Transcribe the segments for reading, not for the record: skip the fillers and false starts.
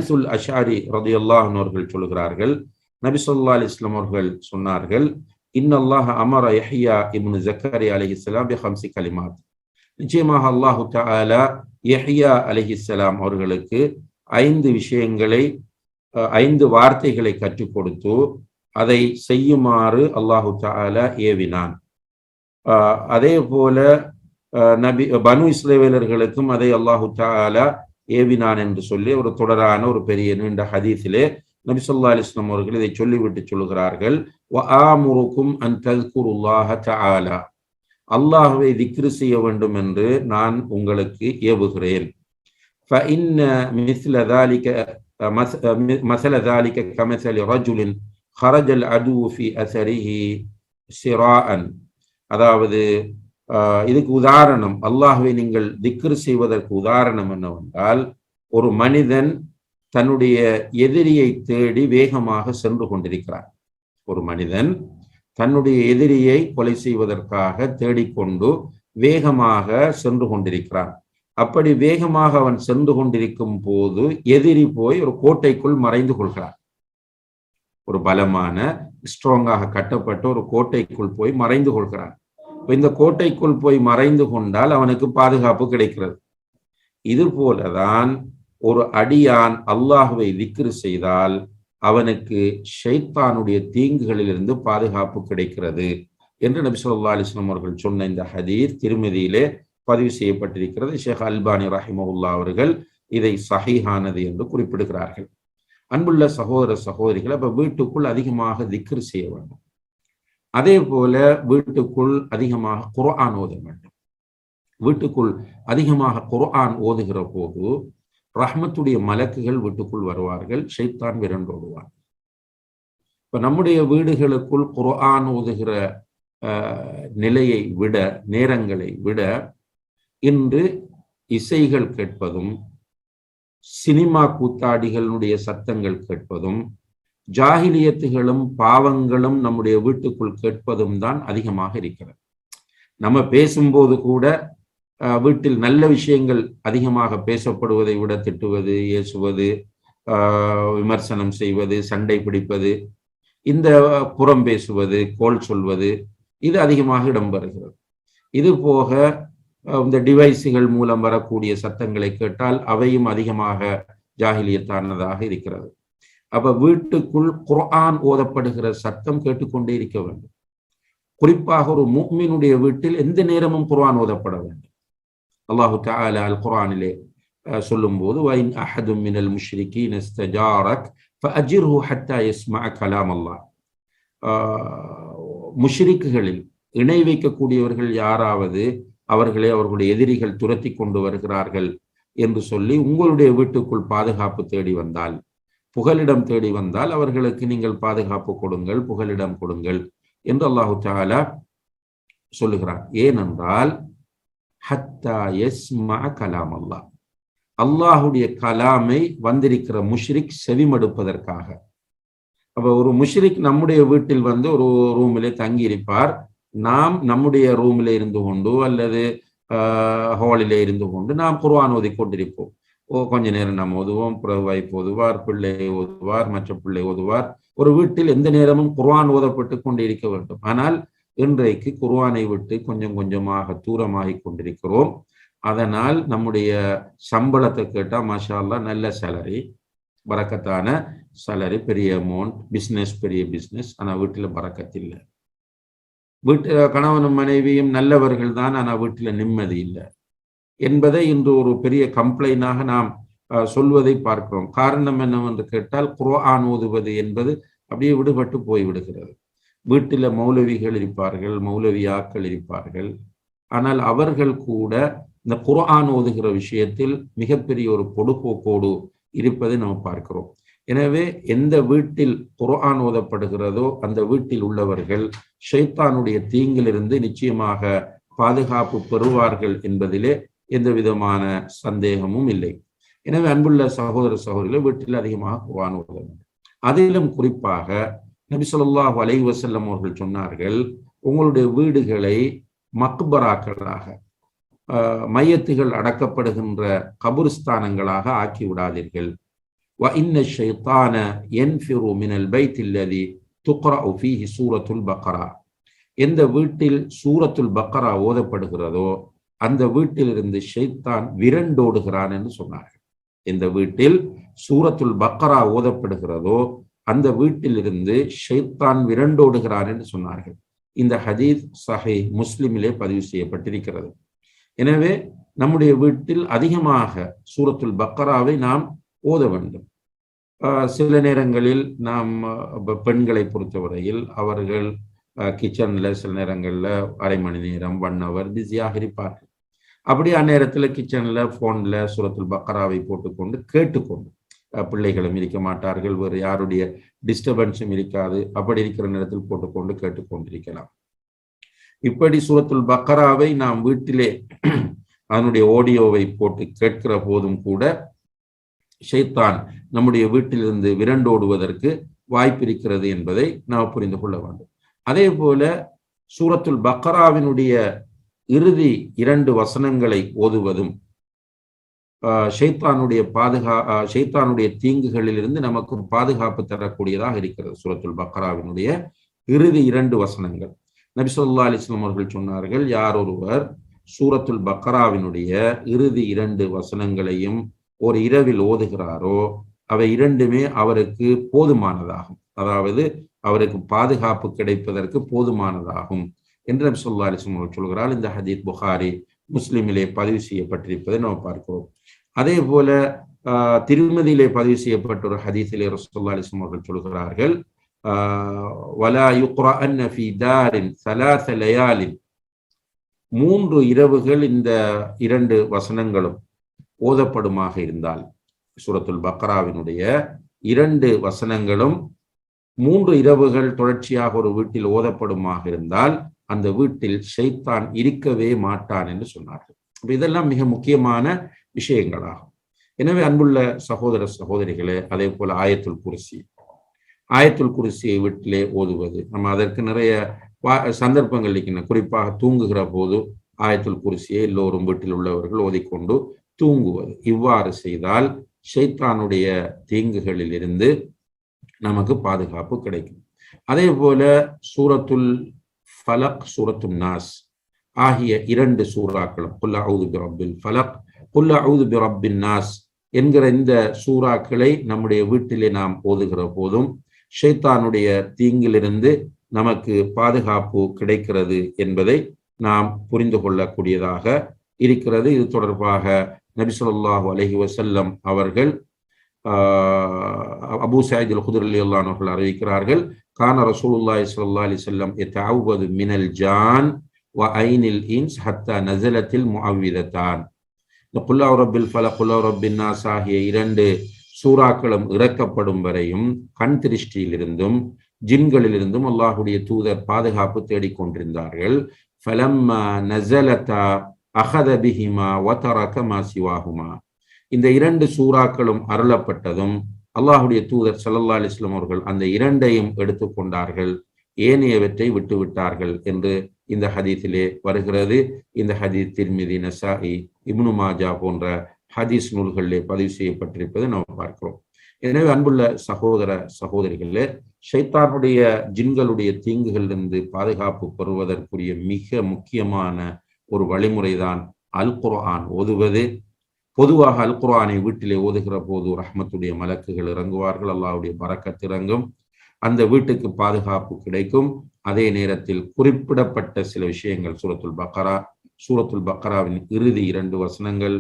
ஹாரிசுல் அஷாரி ரலியல்லாஹு அன்ஹு அவர்கள் சொல்கிறார்கள், நபி ஸல்லல்லாஹு அலைஹி வஸல்லம் அவர்கள் சொன்னார்கள், இன்னல்லாஹ அமர யஹ்யா இப்னு ஜக்கரியா அலைஹிஸ்ஸலாம் பி 5 கலிமாத். நிச்சயமாக அல்லாஹு தஆலா யஹ்யா அலைஹிஸ்ஸலாம் அவர்களுக்கு 5 விஷயங்களை 5 வார்த்தைகளை கற்றுக் கொடுத்து அதை செய்யுமாறு அல்லாஹு தஆலா ஏவினான். அதே போல நபி பனு இஸ்ரவேலர்களுக்கும் அதை அல்லாஹு தஆலா ஏவினான் என்று சொல்லி ஒரு தொடரான ஒரு பெரிய நீண்ட ஹதீஸிலே நபி ஸல்லல்லாஹு அலைஹி வஸல்லம் அவர்கள் இதை சொல்லிவிட்டு சொல்கிறார்கள், வ ஆமுருக்கும் அன் தஸ்குருல்லாஹ தஆலா, அல்லாஹ்வை திக்ர் செய்ய வேண்டும் என்று நான் உங்களுக்கு ஏவுகிறேன். فإن مثل ذلك مثل ذلك كمثل رجل خرج العدو في أثره سراء. அதாவது இதுக்கு உதாரணம், அல்லாஹ்வை நீங்கள் திக்ர் செய்வதற்கு உதாரணம் என்னவென்றால், ஒரு மனிதன் தன்னுடைய எதிரியை தேடி வேகமாக சென்று கொண்டிருக்கிறார். ஒரு மனிதன் தன்னுடைய எதிரியை கொலை செய்வதற்காக தேடிக்கொண்டு வேகமாக சென்று கொண்டிருக்கிறான். அப்படி வேகமாக அவன் சென்று கொண்டிருக்கும் போது எதிரி போய் ஒரு கோட்டைக்குள் மறைந்து கொள்கிறான். ஒரு பலமான ஸ்ட்ராங்காக கட்டப்பட்ட ஒரு கோட்டைக்குள் போய் மறைந்து கொள்கிறான். இந்த கோட்டைக்குள் போய் மறைந்து கொண்டால் அவனுக்கு பாதுகாப்பு கிடைக்கிறது. இது போலதான் ஒரு அடியான் அல்லாஹ்வை திக்ர் செய்தால் அவனுக்கு ஷைத்தானுடைய தீங்குகளிலிருந்து பாதுகாப்பு கிடைக்கிறது என்று நபி ஸல்லல்லாஹு அலைஹி வஸல்லம் அவர்கள் சொன்ன இந்த ஹதீஸ் திருமதியிலே பதிவு செய்யப்பட்டிருக்கிறது. ஷேக் அல்பானி ரஹிமஹுல்லாஹ் அவர்கள் இதை சஹீஹானது என்று குறிப்பிடுகிறார்கள். அன்புள்ள சகோதர சகோதரிகள், அப்ப வீட்டுக்குள் அதிகமாக திக்ர் செய்ய வேண்டும். அதே போல வீட்டுக்குள் அதிகமாக குர்ஆன் ஓத வேண்டும். வீட்டுக்குள் அதிகமாக குர்ஆன் ஓதுகிற போது ரஹ்மத்துடைய மலக்குகள் வீட்டுக்குள் வருவார்கள், ஷைத்தான் விரண்டோடுவான். இப்ப நம்முடைய வீடுகளுக்குள் குர்ஆன் ஓதுகிற நிலையை விட, நேரங்களை விட, இன்று இசைகள் கேட்பதும் சினிமா கூத்தாடிகளுடைய சத்தங்கள் கேட்பதும் ஜாஹிலியத்துகளும் பாவங்களும் நம்முடைய வீட்டுக்குள் கேட்பதும் தான் அதிகமாக இருக்கிறது. நம்ம பேசும்போது கூட வீட்டில் நல்ல விஷயங்கள் அதிகமாக பேசப்படுவதை விட திட்டுவது, ஏசுவது, விமர்சனம் செய்வது, சண்டை பிடிப்பது, இந்த புறம் பேசுவது, கோல் சொல்வது, இது அதிகமாக இடம்பெறுகிறது. இது போக இந்த டிவைஸுகள் மூலம் வரக்கூடிய சத்தங்களை கேட்டால் அவையும் அதிகமாக ஜாஹிலியத்தானதாக இருக்கிறது. அப்ப வீட்டுக்குள் குர்ஆன் ஓதப்படுகிற சத்தம் கேட்டுக்கொண்டே இருக்க வேண்டும். குறிப்பாக ஒரு முஃமினுடைய வீட்டில் எந்த நேரமும் குர்ஆன் ஓதப்பட வேண்டும். அல்லாஹு தஆலா அல் குர்ஆனிலே சொல்லும் போது, வஇன் அஹதும் மினல் முஷ்ரிகீன இஸ்தஜாரக் ஃபஅஜிர்ஹு ஹத்தா யஸ்மஅ கலாம் அல்லாஹ். முஷ்ரிக்குகளில் இணை வைக்கக்கூடியவர்கள் யாராவது அவர்களே அவர்களுடைய எதிரிகள் துரத்தி கொண்டு வருகிறார்கள் என்று சொல்லி உங்களுடைய வீட்டுக்குள் பாதுகாப்பு தேடி வந்தால், புகலிடம் தேடி வந்தால் அவர்களுக்கு நீங்கள் பாதுகாப்பு கொடுங்கள், புகலிடம் கொடுங்கள் என்று அல்லாஹு தஆலா சொல்லுகிறார். ஏனென்றால் ஹத்தா யஸ்மஅ கலாம் அல்லாஹ், அல்லாஹுடைய கலாமை வந்திருக்கிற முஷ்ரிக் செவிமடுப்பதற்காக. அப்ப ஒரு முஷ்ரிக் நம்முடைய வீட்டில் வந்து ஒரு ரூமிலே தங்கி இருப்பார். நாம் நம்முடைய ரூமிலே இருந்து கொண்டு அல்லது ஹாலிலே இருந்து கொண்டு நாம் குர்ஆன் ஓதி கொண்டிருப்போம். கொஞ்ச நேரம் நாம் ஓதுவோம், பிறகு வைஃப் ஓதுவார், பிள்ளை ஓதுவார், மற்ற பிள்ளை ஓதுவார். ஒரு வீட்டில் எந்த நேரமும் குர்ஆன் ஓதப்பட்டு கொண்டு இருக்க வேண்டும். ஆனால் இன்றைக்கு குர்ஆனை விட்டு கொஞ்சம் கொஞ்சமாக தூரமாகி கொண்டிருக்கிறோம். அதனால் நம்முடைய சம்பளத்தை கேட்டா மாஷா அல்லாஹ் நல்ல சேலரி, பரக்கத்தான சேலரி, பெரிய அமௌண்ட், பிஸ்னஸ் பெரிய பிஸ்னஸ், ஆனால் வீட்டில் பரக்கத்து இல்லை. வீட்டு கணவனும் மனைவியும் நல்லவர்கள் தான், ஆனால் வீட்டில் நிம்மதி இல்லை என்பதை இன்று ஒரு பெரிய கம்ப்ளைண்டாக நாம் சொல்வதை பார்க்கிறோம். காரணம் என்னவென்று கேட்டால் குர்ஆன் ஓதுவது என்பது அப்படியே விடுபட்டு போய்விடுகிறது. வீட்டில் மௌலவிகள் இருப்பார்கள், மௌலவியாக்கள் இருப்பார்கள், ஆனால் அவர்கள் கூட இந்த குர்ஆன் ஓதுகிற விஷயத்தில் மிகப்பெரிய ஒரு பொடுபோக்கோடு இருப்பதை நம்ம பார்க்கிறோம். எனவே எந்த வீட்டில் குர்ஆன் ஓதப்படுகிறதோ அந்த வீட்டில் உள்ளவர்கள் ஷைத்தானுடைய தீங்கிலிருந்து நிச்சயமாக பாதுகாப்பு பெறுவார்கள் என்பதிலே எந்த விதமான சந்தேகமும் இல்லை. எனவே அன்புள்ள சகோதர சகோதரிகள், வீட்டில் அதிகமாக குர்ஆன் ஓத வேண்டும். அதிலும் குறிப்பாக நபி ஸல்லல்லாஹு அலைஹி வஸல்லம் அவர்கள் சொன்னார்கள், உங்களுடைய வீடுகளை மக்பராக்களாக, மையத்துகள் அடக்கப்படுகின்ற கபுர்ஸ்தானங்களாக ஆக்கி விடாதீர்கள். وَإِنَّ الشَّيْطَانَ يَنْفِرُ مِنَ الْبَيْتِ الَّذِي تُقْرَأُ فِيهِ سூரத்து البقரா. எந்த வீட்டில் சூரத்துல் பக்கரா ஓதப்படுகிறதோ அந்த வீட்டிலிருந்து ஷைத்தான் விரண்டோடுகிறான் என்று சொன்னார்கள். எந்த வீட்டில் சூரத்துல் பக்கரா ஓதப்படுகிறதோ அந்த வீட்டிலிருந்து ஷைத்தான் விரண்டோடுகிறான் என்று சொன்னார்கள். இந்த ஹதீஸ் சஹீஹ் முஸ்லிமிலே பதிவு செய்யப்பட்டிருக்கிறது. எனவே நம்முடைய வீட்டில் அதிகமாக சூரத்துல் பக்கராவை நாம் ஓத வேண்டும். சில நேரங்களில் நாம் பெண்களை பொறுத்தவரையில் அவர்கள் கிச்சன்ல சில நேரங்களில் அரை மணி நேரம் 1 hour பிஸியாக இருப்பார்கள். அப்படி அந்நேரத்தில் கிச்சன்ல போன்ல சூரத்துல் பக்கராவை போட்டுக்கொண்டு கேட்டுக்கொண்டு, பிள்ளைகளும் இருக்க மாட்டார்கள், வேறு யாருடைய டிஸ்டர்பன்ஸும் இருக்காது, அப்படி இருக்கிற நேரத்தில் போட்டுக்கொண்டு கேட்டுக்கொண்டிருக்கலாம். இப்படி சூரத்துல் பக்கராவை நாம் வீட்டிலே அதனுடைய ஆடியோவை போட்டு கேட்கிற போதும் கூட ஷைத்தான் நம்முடைய வீட்டிலிருந்து விரண்டோடுவதற்கு வாய்ப்பிருக்கிறது என்பதை நாம் புரிந்து கொள்ள வேண்டும். அதே போல சூரத்துல் பக்கராவினுடைய இறுதி 2 வசனங்களை ஓதுவதும் ஷைத்தானுடைய தீங்குகளில் இருந்து நமக்கு பாதுகாப்பு தரக்கூடியதாக இருக்கிறது. சூரத்துல் பக்கராவினுடைய இறுதி 2 வசனங்கள். நபி ஸல்லல்லாஹு அலைஹி வஸல்லம் அவர்கள் சொன்னார்கள், யார் ஒருவர் சூரத்துல் பக்கராவினுடைய இறுதி 2 வசனங்களையும் ஒரு இரவில் ஓதுகிறாரோ அவை 2மே அவருக்கு போதுமானதாகும், அதாவது அவருக்கு பாதுகாப்பு கிடைப்பதற்கு போதுமானதாகும் என்று நபி ஸல்லல்லாஹு அலைஹி வஸல்லம் அவர்கள் சொல்கிறார். இந்த ஹதீஸ் புகாரி முஸ்லிமிலே பதிவு செய்யப்பட்டிருப்பதை நாம் பார்க்கிறோம். அதே போல திருமதியிலே பதிவு செய்யப்பட்ட ஒரு ஹதீஸிலே ரசூலுல்லாஹி அலைஹி வஸல்லம் அவர்கள் சொல்கிறார்கள், வலா யுக்ரஅன்ன ஃபீ தாரின் 3 லயாலின், 3 இரவுகள் இந்த 2 வசனங்களும் ஓதப்படுமாக இருந்தால், சூரத்துல் பக்கராவினுடைய 2 வசனங்களும் 3 இரவுகள் தொடர்ச்சியாக ஒரு வீட்டில் ஓதப்படுமாக இருந்தால் அந்த வீட்டில் ஷைத்தான் இருக்கவே மாட்டான் என்று சொன்னார்கள். இதெல்லாம் மிக முக்கியமான விஷயங்களாகும். எனவே அன்புள்ள சகோதர சகோதரிகளே, அதே போல ஆயத்துல் குர்சியை வீட்டிலே ஓதுவது, நம்ம அதற்கு நிறைய சந்தர்ப்பங்கள் இருக்கின்றன. குறிப்பாக தூங்குகிற போது ஆயத்துல் குர்சியை எல்லோரும் வீட்டில் உள்ளவர்கள் ஓதிக்கொண்டு தூங்குவது. இவ்வாறு செய்தால் ஷைத்தானுடைய தீங்குகளில் இருந்து நமக்கு பாதுகாப்பு கிடைக்கும். அதே போல சூரத்துல் ஃபலக், சூரத்துல் நாஸ் ஆகிய 2 சூறாக்களும், குல் அஊது பிரப்பில் ஃபலக், குல் அஊது பிரப்பின் நாஸ் என்கிற இந்த சூறாக்களை நம்முடைய வீட்டிலே நாம் ஓதுகிற போதும் ஷைத்தானுடைய தீங்கிலிருந்து நமக்கு பாதுகாப்பு கிடைக்கிறது என்பதை நாம் புரிந்து கொள்ளக்கூடியதாக இருக்கிறது. இது தொடர்பாக நபி ஸல்லல்லாஹு அலைஹி வஸல்லம் அவர்கள் அபூ சயீத் அல்-குத்ரி ரலியல்லாஹு அன்ஹு அவர்கள் அறிவிக்கிறார்கள், கான ரசூலுல்லாஹி ஸல்லல்லாஹு அலைஹி வஸல்லம் யதஅவது மினல் ஜான் வ ஐனில் இன்ஸ் ஹத்தா நஸலத்தில் முஅவ்விததான். இந்த குல் அஊது பிரப்பில் ஃபலக், குல் அஊது பிரப்பின் நாஸ் ஆகிய 2 சூறாக்களும் இறக்கப்படும் வரையும் கண் திருஷ்டியிலிருந்தும் ஜின்களிலிருந்தும் அல்லாஹ்வுடைய தூதர் பாதுகாப்பு தேடிக்கொண்டிருந்தார்கள். ஃபலம்மா நஸலதா அஹத பிஹிமா வ தரக மா சிவாஹுமா. இந்த 2 சூறாக்களும் அருளப்பட்டதும் அல்லாஹ்வுடைய தூதர் ஸல்லல்லாஹு அலைஹி வஸல்லம் அவர்கள் அந்த 2ஐயும் எடுத்துக்கொண்டார்கள், ஏனையவற்றை விட்டுவிட்டார்கள் என்று இந்த ஹதீஸிலே வருகிறது. இந்த ஹதீஸ் திர்மிதி, நசாஇ, இப்னு மாஜா போன்ற ஹதீஸ் நூல்களிலே பதிவு செய்யப்பட்டிருப்பதை நாம் பார்க்கிறோம். எனவே அன்புள்ள சகோதர சகோதரிகளே, ஷைத்தானுடைய ஜின்களுடைய தீங்குகளிலிருந்து பாதுகாப்பு பெறுவதற்குரிய மிக முக்கியமான ஒரு வழிமுறைதான் அல் குர்ஆன் ஓதுவது. பொதுவாக அல் குர்ஆனை வீட்டிலே ஓதுகிற போது ரஹ்மத்துடைய மலக்குகள் இறங்குவார்கள், அல்லாஹ்வுடைய பரக்கத் இறங்கும், அந்த வீட்டுக்கு பாதுகாப்பு கிடைக்கும். அதே நேரத்தில் குறிப்பிடப்பட்ட சில விஷயங்கள், சூரத்துல் பக்கராவின் இறுதி 2 வசனங்கள்,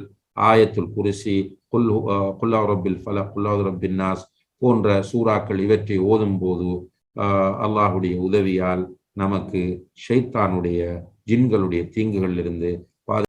ஆயத்துல் குர்சி, குல் அஊது பிரப்பில் ஃபலக், குல் அஊது பிரப்பின் நாஸ் போன்ற சூறாக்கள், இவற்றை ஓதும் போது அல்லாஹ்வுடைய உதவியால் நமக்கு ஷைத்தானுடைய ஜின்களுடைய தீங்குகளிலிருந்து